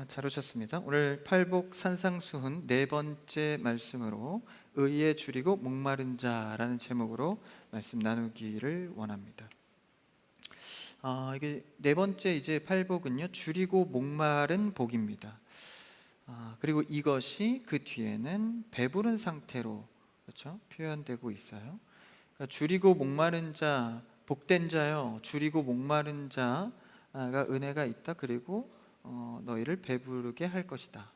잘 오셨습니다. 오늘 팔복 산상수훈 네 번째 말씀으로 의에 줄이고 목마른 자라는 제목으로 말씀 나누기를 원합니다. 이게 네 번째 이제 팔복은요, 줄이고 목마른 복입니다. 그리고 이것이 그 뒤에는 배부른 상태로, 그렇죠, 표현되고 있어요. 그러니까 줄이고 목마른 자, 복된 자요, 줄이고 목마른 자가 은혜가 있다. 그리고 너희를 배부르게 할 것이다.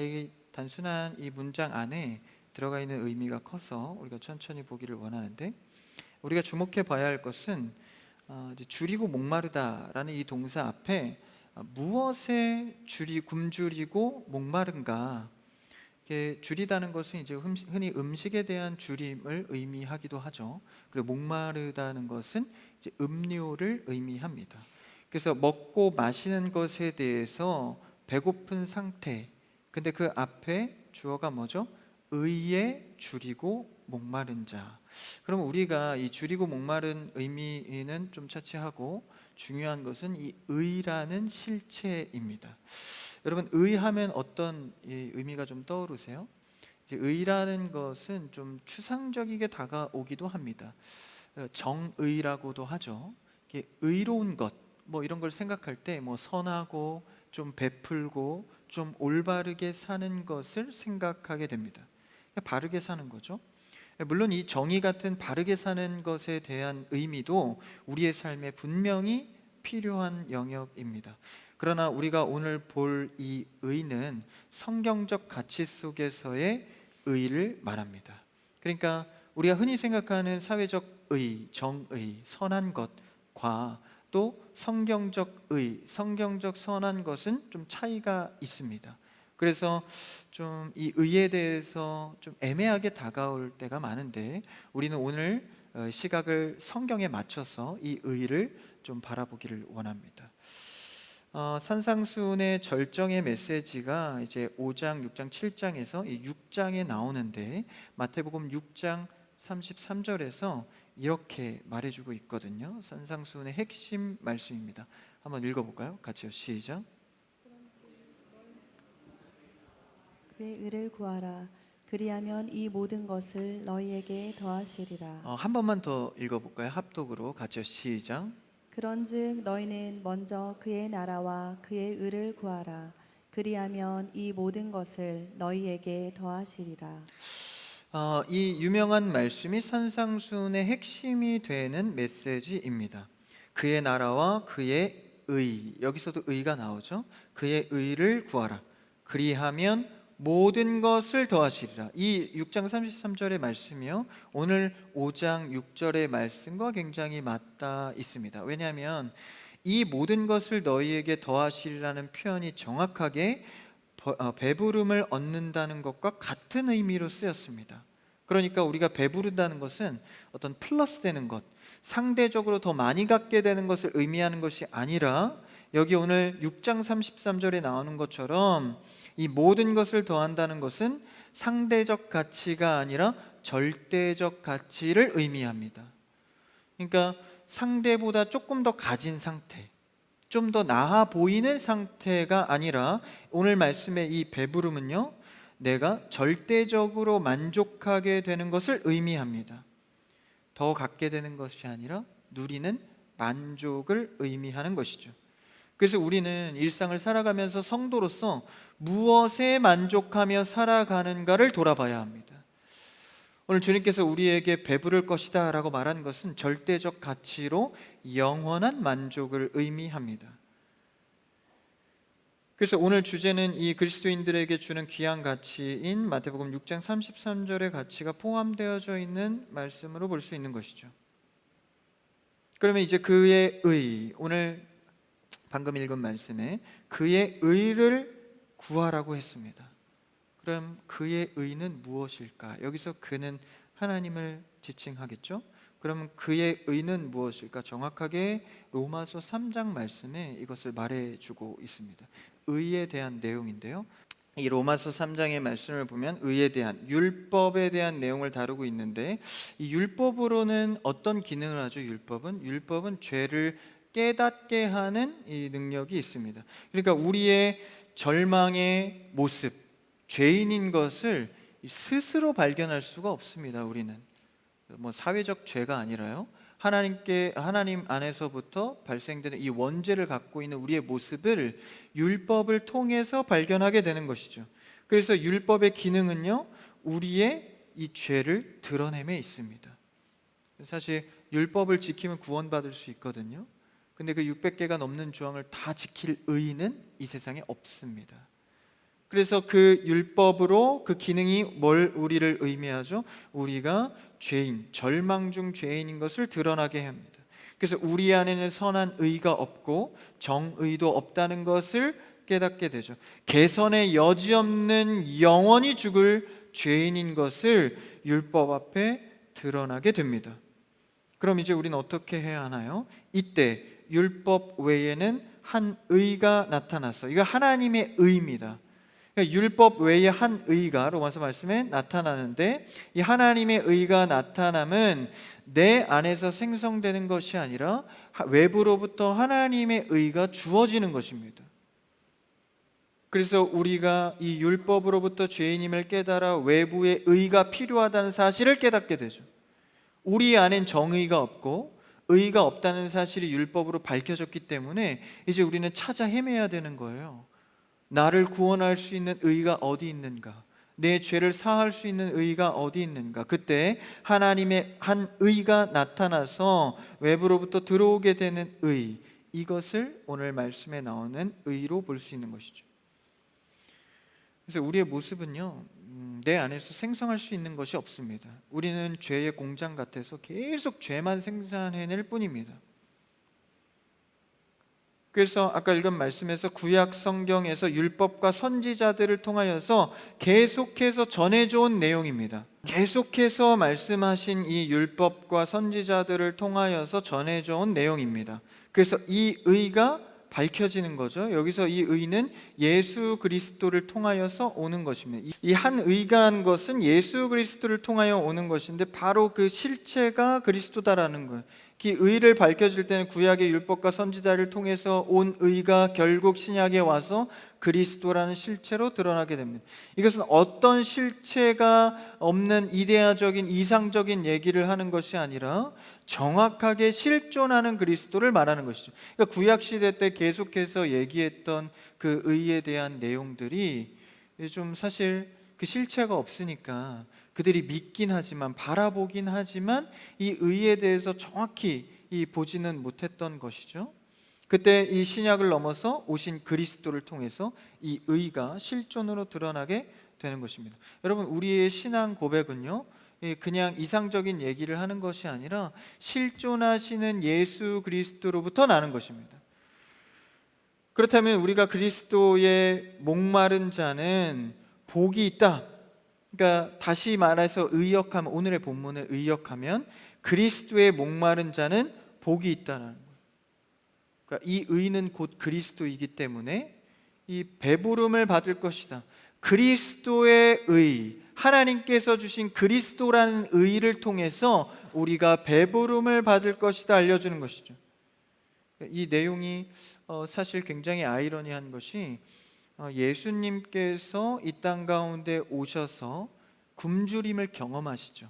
이 단순한 이 문장 안에 들어가 있는 의미가 커서 우리가 천천히 보기를 원하는데, 우리가 주목해 봐야 할 것은 이제 줄이고 목마르다라는 이 동사 앞에 무엇에 굶주리고 목마른가. 이게 줄이다는 것은 이제 흔히 음식에 대한 줄임을 의미하기도 하죠. 그리고 목마르다는 것은 이제 음료를 의미합니다. 그래서 먹고 마시는 것에 대해서 배고픈 상태. 근데 그 앞에 주어가 뭐죠? 의에 줄이고 목마른 자. 그럼 우리가 이 줄이고 목마른 의미는 좀 차치하고 중요한 것은 이 의라는 실체입니다. 여러분, 의하면 어떤 의미가 좀 떠오르세요? 이제 의라는 것은 좀 추상적이게 다가오기도 합니다. 정의라고도 하죠. 이게 의로운 것, 뭐 이런 걸 생각할 때 뭐 선하고 좀 베풀고 좀 올바르게 사는 것을 생각하게 됩니다. 바르게 사는 거죠. 물론 이 정의 같은 바르게 사는 것에 대한 의미도 우리의 삶에 분명히 필요한 영역입니다. 그러나 우리가 오늘 볼 이 의는 성경적 가치 속에서의 의를 말합니다. 그러니까 우리가 흔히 생각하는 사회적 의, 정의, 선한 것과 또 성경적 의, 성경적 선한 것은 좀 차이가 있습니다. 그래서 좀 이 의에 대해서 좀 애매하게 다가올 때가 많은데, 우리는 오늘 시각을 성경에 맞춰서 이 의를 좀 바라보기를 원합니다. 산상수훈의 절정의 메시지가 이제 5장, 6장, 7장에서 이 6장에 나오는데, 마태복음 6장 33절에서 이렇게 말해주고 있거든요. 산상수훈의 핵심 말씀입니다. 한번 읽어볼까요? 같이요. 시작. 그의 의를 구하라. 그리하면 이 모든 것을 너희에게 더하시리라. 한 번만 더 읽어볼까요? 합독으로 같이요. 시작. 그런즉 너희는 먼저 그의 나라와 그의 의를 구하라. 그리하면 이 모든 것을 너희에게 더하시리라. 이 유명한 말씀이 산상수훈의 핵심이 되는 메시지입니다. 그의 나라와 그의 의, 여기서도 의가 나오죠. 그의 의를 구하라. 그리하면 모든 것을 더하시리라. 이 6장 33절의 말씀이요, 오늘 5장 6절의 말씀과 굉장히 맞닿아 있습니다. 왜냐하면 이 모든 것을 너희에게 더하시리라는 표현이 정확하게 배부름을 얻는다는 것과 같은 의미로 쓰였습니다. 그러니까 우리가 배부르다는 것은 어떤 플러스 되는 것, 상대적으로 더 많이 갖게 되는 것을 의미하는 것이 아니라, 여기 오늘 6장 33절에 나오는 것처럼 이 모든 것을 더한다는 것은 상대적 가치가 아니라 절대적 가치를 의미합니다. 그러니까 상대보다 조금 더 가진 상태, 좀 더 나아 보이는 상태가 아니라, 오늘 말씀의 이 배부름은요, 내가 절대적으로 만족하게 되는 것을 의미합니다. 더 갖게 되는 것이 아니라 누리는 만족을 의미하는 것이죠. 그래서 우리는 일상을 살아가면서 성도로서 무엇에 만족하며 살아가는가를 돌아봐야 합니다. 오늘 주님께서 우리에게 배부를 것이다 라고 말한 것은 절대적 가치로 영원한 만족을 의미합니다. 그래서 오늘 주제는 이 그리스도인들에게 주는 귀한 가치인 마태복음 6장 33절의 가치가 포함되어져 있는 말씀으로 볼 수 있는 것이죠. 그러면 이제 그의 의, 오늘 방금 읽은 말씀에 그의 의를 구하라고 했습니다. 그럼 그의 의는 무엇일까? 여기서 그는 하나님을 지칭하겠죠? 그럼 그의 의는 무엇일까? 정확하게 로마서 3장 말씀에 이것을 말해주고 있습니다. 의에 대한 내용인데요, 이 로마서 3장의 말씀을 보면 의에 대한, 율법에 대한 내용을 다루고 있는데, 이 율법으로는 어떤 기능을 하죠? 율법은 죄를 깨닫게 하는 이 능력이 있습니다. 그러니까 우리의 절망의 모습, 죄인인 것을 스스로 발견할 수가 없습니다. 우리는 뭐 사회적 죄가 아니라요, 하나님 안에서부터 발생되는 이 원죄를 갖고 있는 우리의 모습을 율법을 통해서 발견하게 되는 것이죠. 그래서 율법의 기능은요, 우리의 이 죄를 드러냄에 있습니다. 사실 율법을 지키면 구원받을 수 있거든요. 근데 그 600개가 넘는 조항을 다 지킬 의인은 이 세상에 없습니다. 그래서 그 율법으로 그 기능이 뭘 우리를 의미하죠? 우리가 죄인, 절망 중 죄인인 것을 드러나게 합니다. 그래서 우리 안에는 선한 의가 없고 정의도 없다는 것을 깨닫게 되죠. 개선의 여지 없는 영원히 죽을 죄인인 것을 율법 앞에 드러나게 됩니다. 그럼 이제 우리는 어떻게 해야 하나요? 이때 율법 외에는 한 의가 나타났어. 이거 하나님의 의입니다. 율법 외에 한 의가 로마서 말씀에 나타나는데, 이 하나님의 의가 나타남은 내 안에서 생성되는 것이 아니라 외부로부터 하나님의 의가 주어지는 것입니다. 그래서 우리가 이 율법으로부터 죄인임을 깨달아 외부의 의가 필요하다는 사실을 깨닫게 되죠. 우리 안엔 정의가 없고 의가 없다는 사실이 율법으로 밝혀졌기 때문에 이제 우리는 찾아 헤매야 되는 거예요. 나를 구원할 수 있는 의가 어디 있는가? 내 죄를 사할 수 있는 의가 어디 있는가? 그때 하나님의 한 의가 나타나서 외부로부터 들어오게 되는 의, 이것을 오늘 말씀에 나오는 의로 볼 수 있는 것이죠. 그래서 우리의 모습은요, 내 안에서 생성할 수 있는 것이 없습니다. 우리는 죄의 공장 같아서 계속 죄만 생산해낼 뿐입니다. 그래서 아까 읽은 말씀에서 구약 성경에서 율법과 선지자들을 통하여서 계속해서 전해져 온 내용입니다. 계속해서 말씀하신 이 율법과 선지자들을 통하여서 전해져 온 내용입니다. 그래서 이 의가 밝혀지는 거죠. 여기서 이 의는 예수 그리스도를 통하여서 오는 것입니다. 이 한 의가라는 것은 예수 그리스도를 통하여 오는 것인데 바로 그 실체가 그리스도다라는 거예요. 그 의를 밝혀질 때는 구약의 율법과 선지자를 통해서 온 의가 결국 신약에 와서 그리스도라는 실체로 드러나게 됩니다. 이것은 어떤 실체가 없는 이데아적인 이상적인 얘기를 하는 것이 아니라 정확하게 실존하는 그리스도를 말하는 것이죠. 그러니까 구약 시대 때 계속해서 얘기했던 그 의에 대한 내용들이 좀 사실 그 실체가 없으니까 그들이 믿긴 하지만, 바라보긴 하지만 이 의에 대해서 정확히 보지는 못했던 것이죠. 그때 이 신약을 넘어서 오신 그리스도를 통해서 이 의가 실존으로 드러나게 되는 것입니다. 여러분, 우리의 신앙 고백은요, 그냥 이상적인 얘기를 하는 것이 아니라 실존하시는 예수 그리스도로부터 나는 것입니다. 그렇다면 우리가 그리스도의 목마른 자는 복이 있다. 그러니까 다시 말해서 의역하면, 오늘의 본문을 의역하면 그리스도의 목마른 자는 복이 있다는 거예요. 그러니까 이 의는 곧 그리스도이기 때문에 이 배부름을 받을 것이다. 그리스도의 의, 하나님께서 주신 그리스도라는 의를 통해서 우리가 배부름을 받을 것이다 알려주는 것이죠. 이 내용이 사실 굉장히 아이러니한 것이, 예수님께서 이 땅 가운데 오셔서 굶주림을 경험하시죠.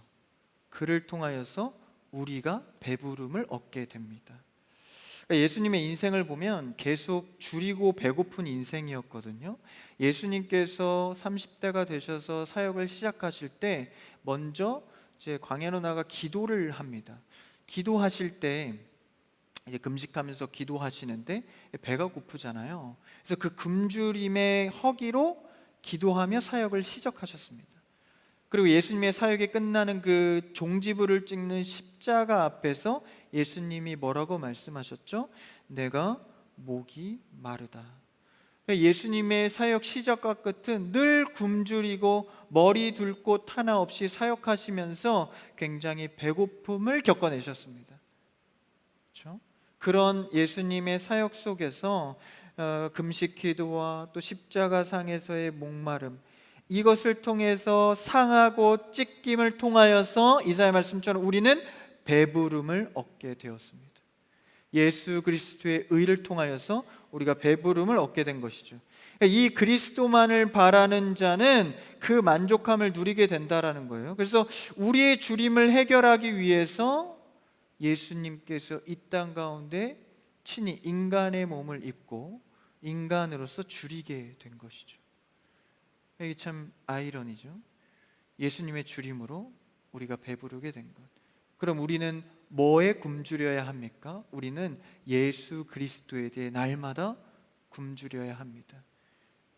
그를 통하여서 우리가 배부름을 얻게 됩니다. 그러니까 예수님의 인생을 보면 계속 줄이고 배고픈 인생이었거든요. 예수님께서 30대가 되셔서 사역을 시작하실 때 먼저 이제 광야로 나가 기도를 합니다. 기도하실 때 이제 금식하면서 기도하시는데 배가 고프잖아요. 그래서 그 굶주림의 허기로 기도하며 사역을 시작하셨습니다. 그리고 예수님의 사역이 끝나는 그 종지부를 찍는 십자가 앞에서 예수님이 뭐라고 말씀하셨죠? 내가 목이 마르다. 예수님의 사역 시작과 끝은 늘 굶주리고 머리 둘 곳 하나 없이 사역하시면서 굉장히 배고픔을 겪어내셨습니다. 그렇죠? 그런 예수님의 사역 속에서 금식 기도와 또 십자가상에서의 목마름, 이것을 통해서 상하고 찢김을 통하여서 이사야 말씀처럼 우리는 배부름을 얻게 되었습니다. 예수 그리스도의 의를 통하여서 우리가 배부름을 얻게 된 것이죠. 이 그리스도만을 바라는 자는 그 만족함을 누리게 된다라는 거예요. 그래서 우리의 주림을 해결하기 위해서 예수님께서 이 땅 가운데 친히 인간의 몸을 입고 인간으로서 주리게 된 것이죠. 이게 참 아이러니죠. 예수님의 주림으로 우리가 배부르게 된 것. 그럼 우리는 뭐에 굶주려야 합니까? 우리는 예수 그리스도에 대해 날마다 굶주려야 합니다.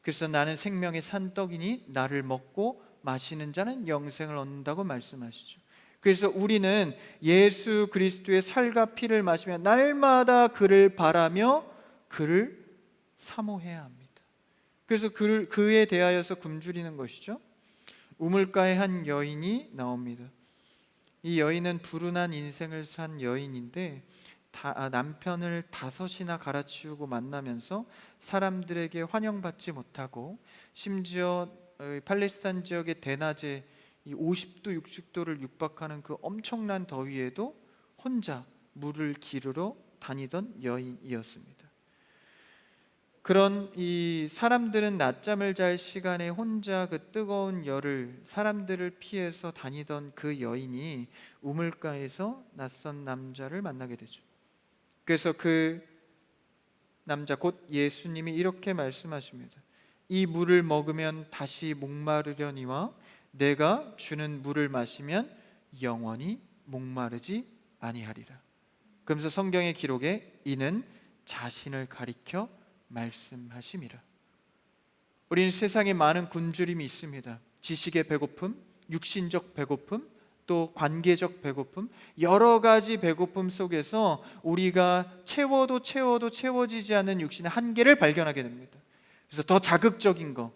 그래서 나는 생명의 산떡이니 나를 먹고 마시는 자는 영생을 얻는다고 말씀하시죠. 그래서 우리는 예수 그리스도의 살과 피를 마시며 날마다 그를 바라며 그를 사모해야 합니다. 그래서 그에 대하여서 굶주리는 것이죠. 우물가에 한 여인이 나옵니다. 이 여인은 불운한 인생을 산 여인인데 남편을 5이나 갈아치우고 만나면서 사람들에게 환영받지 못하고 심지어 팔레스타인 지역의 대낮에 이 50도 60도를 육박하는 그 엄청난 더위에도 혼자 물을 기르러 다니던 여인이었습니다. 그런 이 사람들은 낮잠을 잘 시간에 혼자 그 뜨거운 열을 사람들을 피해서 다니던 그 여인이 우물가에서 낯선 남자를 만나게 되죠. 그래서 그 남자 곧 예수님이 이렇게 말씀하십니다. 이 물을 먹으면 다시 목마르려니와 내가 주는 물을 마시면 영원히 목마르지 아니하리라. 그러면서 성경의 기록에 이는 자신을 가리켜 말씀하심이라. 우리는 세상에 많은 굶주림이 있습니다. 지식의 배고픔, 육신적 배고픔, 또 관계적 배고픔, 여러 가지 배고픔 속에서 우리가 채워도 채워지지 않는 육신의 한계를 발견하게 됩니다. 그래서 더 자극적인 거,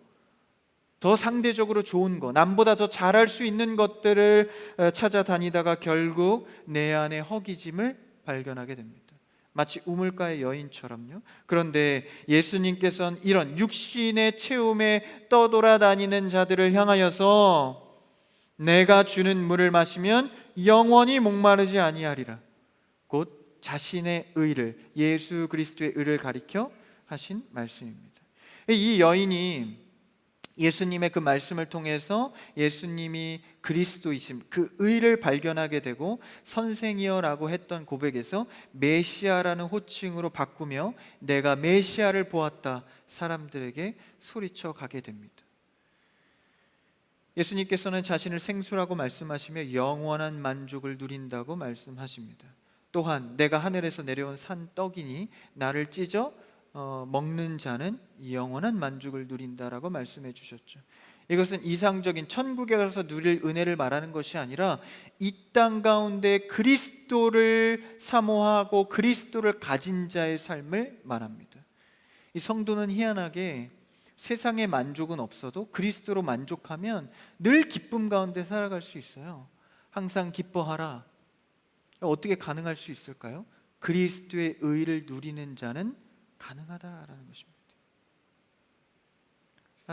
더 상대적으로 좋은 거, 남보다 더 잘할 수 있는 것들을 찾아다니다가 결국 내 안에 허기짐을 발견하게 됩니다. 마치 우물가의 여인처럼요. 그런데 예수님께서는 이런 육신의 채움에 떠돌아다니는 자들을 향하여서 내가 주는 물을 마시면 영원히 목마르지 아니하리라. 곧 자신의 의를, 예수 그리스도의 의를 가리켜 하신 말씀입니다. 이 여인이 예수님의 그 말씀을 통해서 예수님이 그리스도이심, 그 의를 발견하게 되고 선생이여라고 했던 고백에서 메시아라는 호칭으로 바꾸며 내가 메시아를 보았다 사람들에게 소리쳐 가게 됩니다. 예수님께서는 자신을 생수라고 말씀하시며 영원한 만족을 누린다고 말씀하십니다. 또한 내가 하늘에서 내려온 산떡이니 나를 찢어 먹는 자는 영원한 만족을 누린다라고 말씀해 주셨죠. 이것은 이상적인 천국에 가서 누릴 은혜를 말하는 것이 아니라 이 땅 가운데 그리스도를 사모하고 그리스도를 가진 자의 삶을 말합니다. 이 성도는 희한하게 세상의 만족은 없어도 그리스도로 만족하면 늘 기쁨 가운데 살아갈 수 있어요. 항상 기뻐하라. 어떻게 가능할 수 있을까요? 그리스도의 의를 누리는 자는 가능하다라는 것입니다.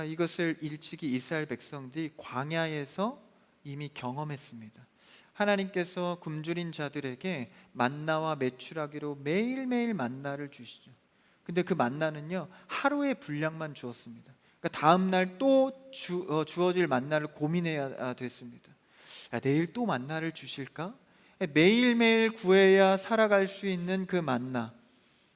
이것을 일찍이 이스라엘 백성들이 광야에서 이미 경험했습니다. 하나님께서 굶주린 자들에게 만나와 메추라기로 매일매일 만나를 주시죠. 근데 그 만나는요 하루의 분량만 주었습니다. 그러니까 다음 날 또 주어질 만나를 고민해야 됐습니다. 내일 또 만나를 주실까? 매일매일 구해야 살아갈 수 있는 그 만나.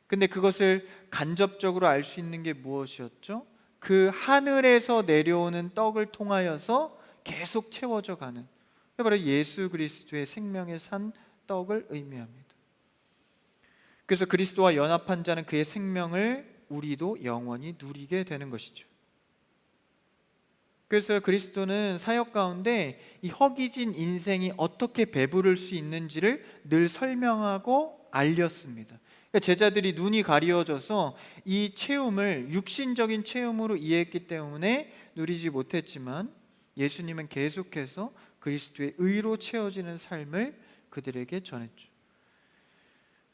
근데 그것을 간접적으로 알 수 있는 게 무엇이었죠? 그 하늘에서 내려오는 떡을 통하여서 계속 채워져 가는, 바로 예수 그리스도의 생명의 산 떡을 의미합니다. 그래서 그리스도와 연합한 자는 그의 생명을 우리도 영원히 누리게 되는 것이죠. 그래서 그리스도는 사역 가운데 이 허기진 인생이 어떻게 배부를 수 있는지를 늘 설명하고 알렸습니다. 그러니까 제자들이 눈이 가리워져서 이 체험을 육신적인 체험으로 이해했기 때문에 누리지 못했지만 예수님은 계속해서 그리스도의 의로 채워지는 삶을 그들에게 전했죠.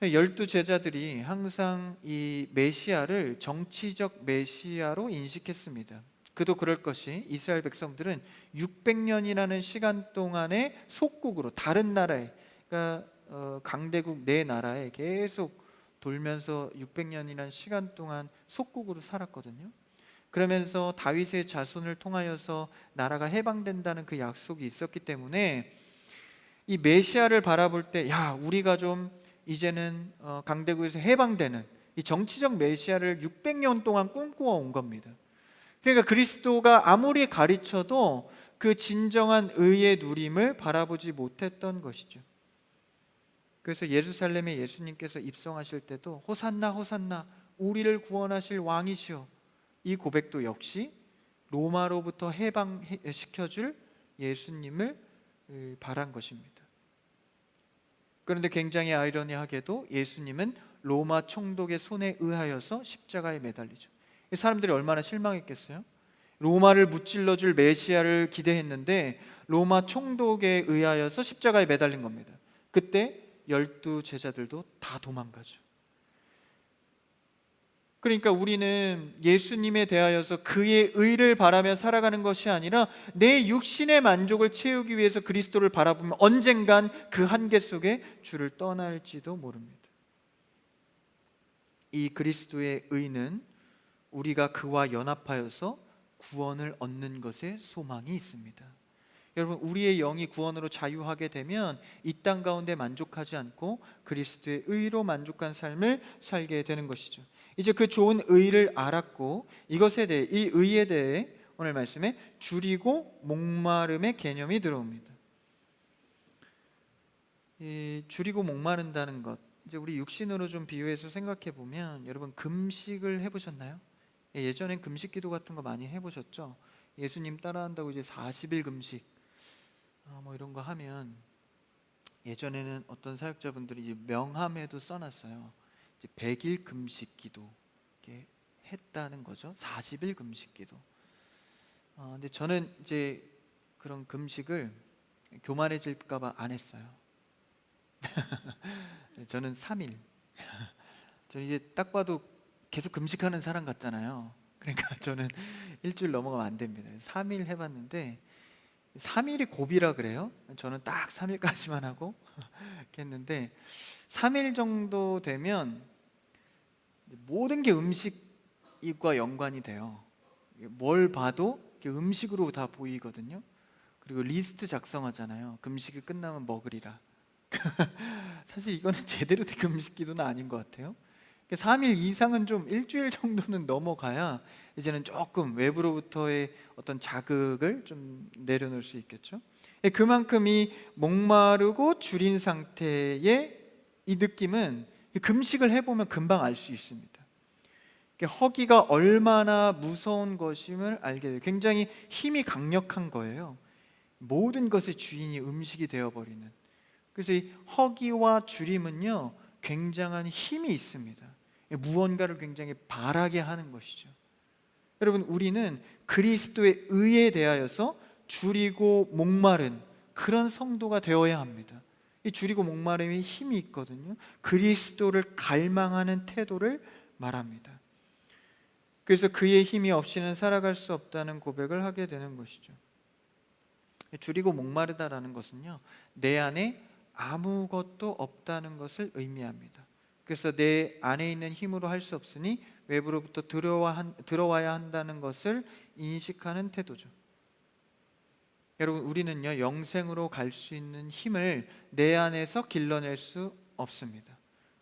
12 제자들이 항상 이 메시아를 정치적 메시아로 인식했습니다. 그도 그럴 것이 이스라엘 백성들은 600년이라는 시간 동안에 속국으로 다른 나라에, 그러니까 강대국 네 나라에 계속 돌면서 600년이라는 시간 동안 속국으로 살았거든요. 그러면서 다윗의 자손을 통하여서 나라가 해방된다는 그 약속이 있었기 때문에 이 메시아를 바라볼 때, 야, 우리가 좀 이제는 강대국에서 해방되는 이 정치적 메시아를 600년 동안 꿈꾸어 온 겁니다. 그러니까 그리스도가 아무리 가르쳐도 그 진정한 의의 누림을 바라보지 못했던 것이죠. 그래서 예루살렘에 예수님께서 입성하실 때도 호산나 호산나 우리를 구원하실 왕이시여, 이 고백도 역시 로마로부터 해방시켜줄 예수님을 바란 것입니다. 그런데 굉장히 아이러니하게도 예수님은 로마 총독의 손에 의하여서 십자가에 매달리죠. 사람들이 얼마나 실망했겠어요? 로마를 무찔러줄 메시아를 기대했는데 로마 총독에 의하여서 십자가에 매달린 겁니다. 그때 12 제자들도 다 도망가죠. 그러니까 우리는 예수님에 대하여서 그의 의를 바라며 살아가는 것이 아니라 내 육신의 만족을 채우기 위해서 그리스도를 바라보면 언젠간 그 한계 속에 주를 떠날지도 모릅니다. 이 그리스도의 의는 우리가 그와 연합하여서 구원을 얻는 것에 소망이 있습니다. 여러분, 우리의 영이 구원으로 자유하게 되면 이 땅 가운데 만족하지 않고 그리스도의 의로 만족한 삶을 살게 되는 것이죠. 이제 그 좋은 의를 알았고 이것에 대해, 이 의에 대해 오늘 말씀에 줄이고 목마름의 개념이 들어옵니다. 이 줄이고 목마른다는 것, 이제 우리 육신으로 좀 비유해서 생각해 보면, 여러분 금식을 해보셨나요? 예전엔 금식 기도 같은 거 많이 해보셨죠? 예수님 따라한다고 이제 40일 금식 뭐 이런 거 하면, 예전에는 어떤 사역자분들이 이제 명함에도 써놨어요. 이제 100일 금식 기도 이렇게 했다는 거죠. 40일 금식 기도. 근데 저는 이제 그런 금식을 교만해질까봐 안 했어요. 저는 3일. 저는 이제 딱 봐도 계속 금식하는 사람 같잖아요. 그러니까 저는 일주일 넘어가면 안 됩니다. 3일 해봤는데 3일이 고비라 그래요. 저는 딱 3일까지만 하고 이렇게 했는데 3일 정도 되면 모든 게 음식과 연관이 돼요. 뭘 봐도 음식으로 다 보이거든요. 그리고 리스트 작성하잖아요. 금식이 끝나면 먹으리라. 사실 이거는 제대로 된 금식 기도는 아닌 것 같아요. 3일 이상은 좀, 일주일 정도는 넘어가야 이제는 조금 외부로부터의 어떤 자극을 좀 내려놓을 수 있겠죠. 그만큼 이 목마르고 줄인 상태의 이 느낌은 금식을 해보면 금방 알 수 있습니다. 허기가 얼마나 무서운 것임을 알게 돼요. 굉장히 힘이 강력한 거예요. 모든 것의 주인이 음식이 되어버리는. 그래서 이 허기와 줄임은요, 굉장한 힘이 있습니다. 무언가를 굉장히 바라게 하는 것이죠. 여러분, 우리는 그리스도의 의에 대하여서 줄이고 목마른 그런 성도가 되어야 합니다. 이 줄이고 목마름에 힘이 있거든요. 그리스도를 갈망하는 태도를 말합니다. 그래서 그의 힘이 없이는 살아갈 수 없다는 고백을 하게 되는 것이죠. 줄이고 목마르다라는 것은요, 내 안에 아무것도 없다는 것을 의미합니다. 그래서 내 안에 있는 힘으로 할 수 없으니 외부로부터 들어와야 한다는 것을 인식하는 태도죠. 여러분, 우리는요, 영생으로 갈 수 있는 힘을 내 안에서 길러낼 수 없습니다.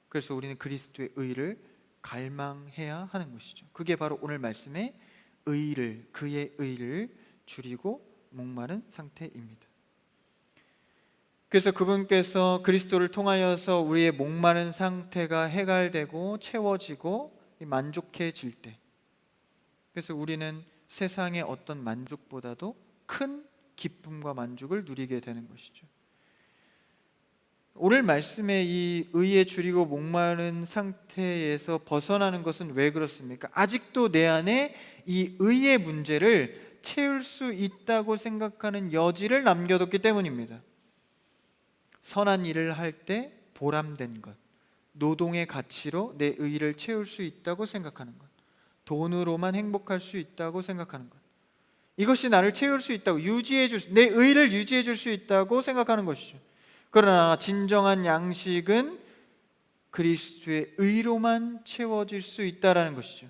그래서 우리는 그리스도의 의를 갈망해야 하는 것이죠. 그게 바로 오늘 말씀의 의를, 그의 의를 줄이고 목마른 상태입니다. 그래서 그분께서 그리스도를 통하여서 우리의 목마른 상태가 해갈되고 채워지고 만족해질 때, 그래서 우리는 세상의 어떤 만족보다도 큰 기쁨과 만족을 누리게 되는 것이죠. 오늘 말씀의 이 의에 줄이고 목마른 상태에서 벗어나는 것은 왜 그렇습니까? 아직도 내 안에 이 의의 문제를 채울 수 있다고 생각하는 여지를 남겨뒀기 때문입니다. 선한 일을 할 때 보람된 것, 노동의 가치로 내 의의를 채울 수 있다고 생각하는 것, 돈으로만 행복할 수 있다고 생각하는 것, 이것이 나를 채울 수 있다고, 내 의의를 유지해 줄 수 있다고 생각하는 것이죠. 그러나 진정한 양식은 그리스도의 의로만 채워질 수 있다라는 것이죠.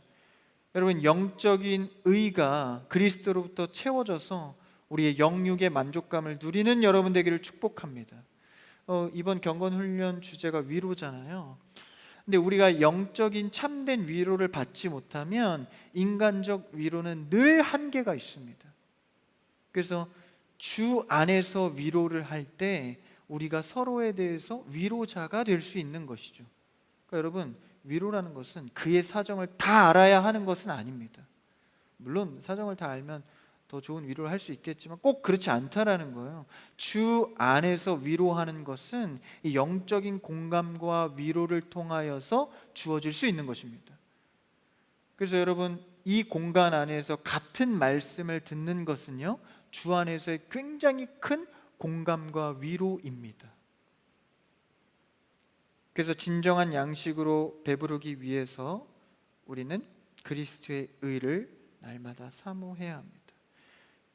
여러분, 영적인 의가 그리스도로부터 채워져서 우리의 영육의 만족감을 누리는 여러분 되기를 축복합니다. 이번 경건 훈련 주제가 위로잖아요. 근데 우리가 영적인 참된 위로를 받지 못하면 인간적 위로는 늘 한계가 있습니다. 그래서 주 안에서 위로를 할 때 우리가 서로에 대해서 위로자가 될 수 있는 것이죠. 그러니까 여러분, 위로라는 것은 그의 사정을 다 알아야 하는 것은 아닙니다. 물론 사정을 다 알면 더 좋은 위로를 할 수 있겠지만 꼭 그렇지 않다라는 거예요. 주 안에서 위로하는 것은 이 영적인 공감과 위로를 통하여서 주어질 수 있는 것입니다. 그래서 여러분, 이 공간 안에서 같은 말씀을 듣는 것은요, 주 안에서의 굉장히 큰 공감과 위로입니다. 그래서 진정한 양식으로 배부르기 위해서 우리는 그리스도의 의를 날마다 사모해야 합니다.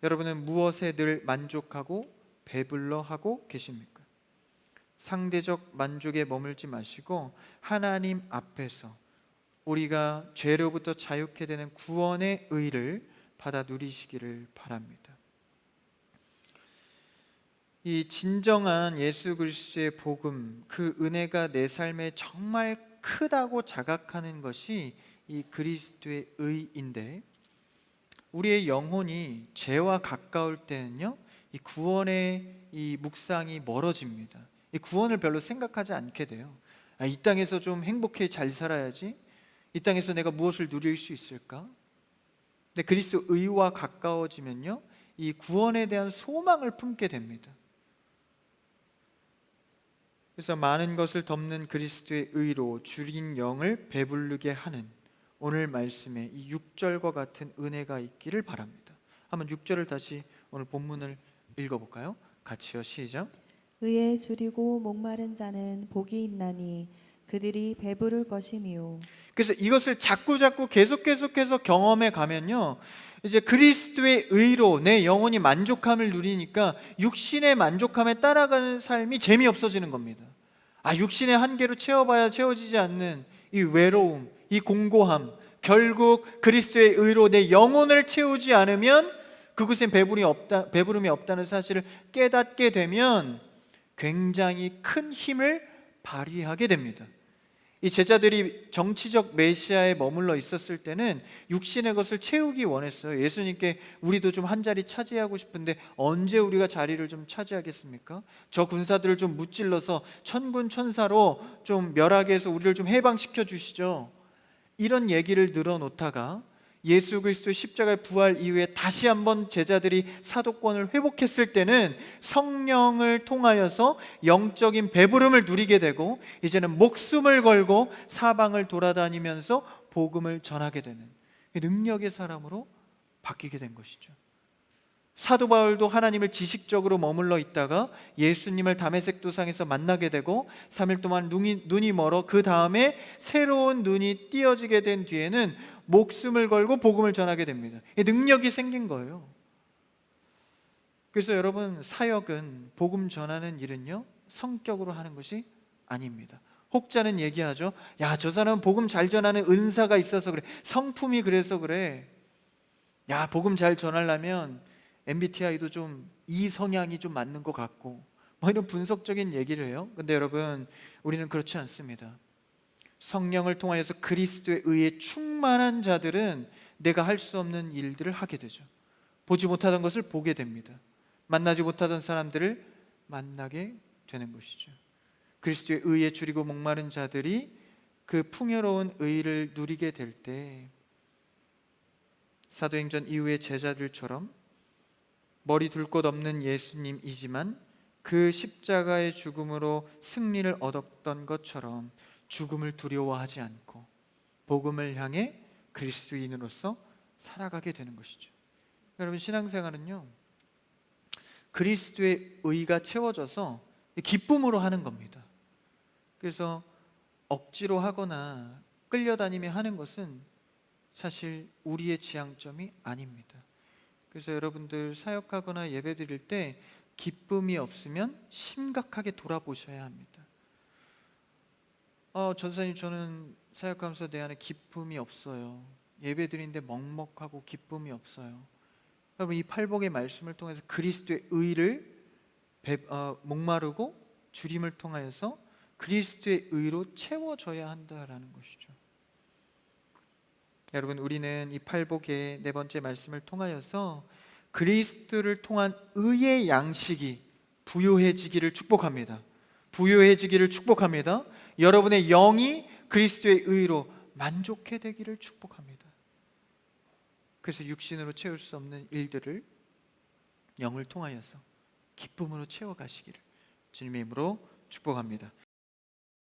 여러분은 무엇에 늘 만족하고 배불러 하고 계십니까? 상대적 만족에 머물지 마시고 하나님 앞에서 우리가 죄로부터 자유케 되는 구원의 의를 받아 누리시기를 바랍니다. 이 진정한 예수 그리스도의 복음, 그 은혜가 내 삶에 정말 크다고 자각하는 것이 이 그리스도의 의인데, 우리의 영혼이 죄와 가까울 때는요, 이 구원의 이 묵상이 멀어집니다. 이 구원을 별로 생각하지 않게 돼요. 이 땅에서 좀 행복해 잘 살아야지, 이 땅에서 내가 무엇을 누릴 수 있을까? 근데 그리스도 의와 가까워지면요, 이 구원에 대한 소망을 품게 됩니다. 그래서 많은 것을 덮는 그리스도의 의로 줄인 영을 배부르게 하는 오늘 말씀에 이 6절과 같은 은혜가 있기를 바랍니다. 한번 6절을 다시 오늘 본문을 읽어볼까요? 같이요, 시작. 의에 줄이고 목마른 자는 복이 있나니 그들이 배부를 것이니요. 그래서 이것을 자꾸 계속해서 경험해 가면요, 이제 그리스도의 의로 내 영혼이 만족함을 누리니까 육신의 만족함에 따라가는 삶이 재미없어지는 겁니다. 육신의 한계로 채워봐야 채워지지 않는 이 외로움, 이 공고함, 결국 그리스도의 의로 내 영혼을 채우지 않으면 그곳엔 배부름이 없다는 사실을 깨닫게 되면 굉장히 큰 힘을 발휘하게 됩니다. 이 제자들이 정치적 메시아에 머물러 있었을 때는 육신의 것을 채우기 원했어요. 예수님께 우리도 좀 한 자리 차지하고 싶은데 언제 우리가 자리를 좀 차지하겠습니까? 저 군사들을 좀 무찔러서 천군 천사로 좀 멸하게 해서 우리를 좀 해방시켜 주시죠. 이런 얘기를 늘어놓다가 예수 그리스도의 십자가의 부활 이후에 다시 한번 제자들이 사도권을 회복했을 때는 성령을 통하여서 영적인 배부름을 누리게 되고 이제는 목숨을 걸고 사방을 돌아다니면서 복음을 전하게 되는 능력의 사람으로 바뀌게 된 것이죠. 사도 바울도 하나님을 지식적으로 머물러 있다가 예수님을 다메섹 도상에서 만나게 되고 3일 동안 눈이 멀어 그 다음에 새로운 눈이 띄어지게 된 뒤에는 목숨을 걸고 복음을 전하게 됩니다. 능력이 생긴 거예요. 그래서 여러분, 사역은, 복음 전하는 일은요, 성격으로 하는 것이 아닙니다. 혹자는 얘기하죠. 야, 저 사람은 복음 잘 전하는 은사가 있어서 그래, 성품이 그래서 그래. 야, 복음 잘 전하려면 MBTI도 좀 이 성향이 좀 맞는 것 같고, 이런 분석적인 얘기를 해요. 근데 여러분, 우리는 그렇지 않습니다. 성령을 통하여서 그리스도의 의에 충만한 자들은 내가 할 수 없는 일들을 하게 되죠. 보지 못하던 것을 보게 됩니다. 만나지 못하던 사람들을 만나게 되는 것이죠. 그리스도의 의에 줄이고 목마른 자들이 그 풍요로운 의를 누리게 될 때 사도행전 이후의 제자들처럼 머리 둘 곳 없는 예수님이지만 그 십자가의 죽음으로 승리를 얻었던 것처럼 죽음을 두려워하지 않고 복음을 향해 그리스도인으로서 살아가게 되는 것이죠. 여러분, 신앙생활은요, 그리스도의 의가 채워져서 기쁨으로 하는 겁니다. 그래서 억지로 하거나 끌려다니며 하는 것은 사실 우리의 지향점이 아닙니다. 그래서 여러분들 사역하거나 예배 드릴 때 기쁨이 없으면 심각하게 돌아보셔야 합니다. 전사님, 저는 사역하면서 내 안에 기쁨이 없어요. 예배 드리는데 먹먹하고 기쁨이 없어요. 여러분, 이 팔복의 말씀을 통해서 그리스도의 의를 목마르고 주림을 통하여서 그리스도의 의로 채워져야 한다라는 것이죠. 여러분, 우리는 이 팔복의 네 번째 말씀을 통하여서 그리스도를 통한 의의 양식이 부요해지기를 축복합니다. 부요해지기를 축복합니다. 여러분의 영이 그리스도의 의로 만족해 되기를 축복합니다. 그래서 육신으로 채울 수 없는 일들을 영을 통하여서 기쁨으로 채워가시기를 주님의 이름으로 축복합니다.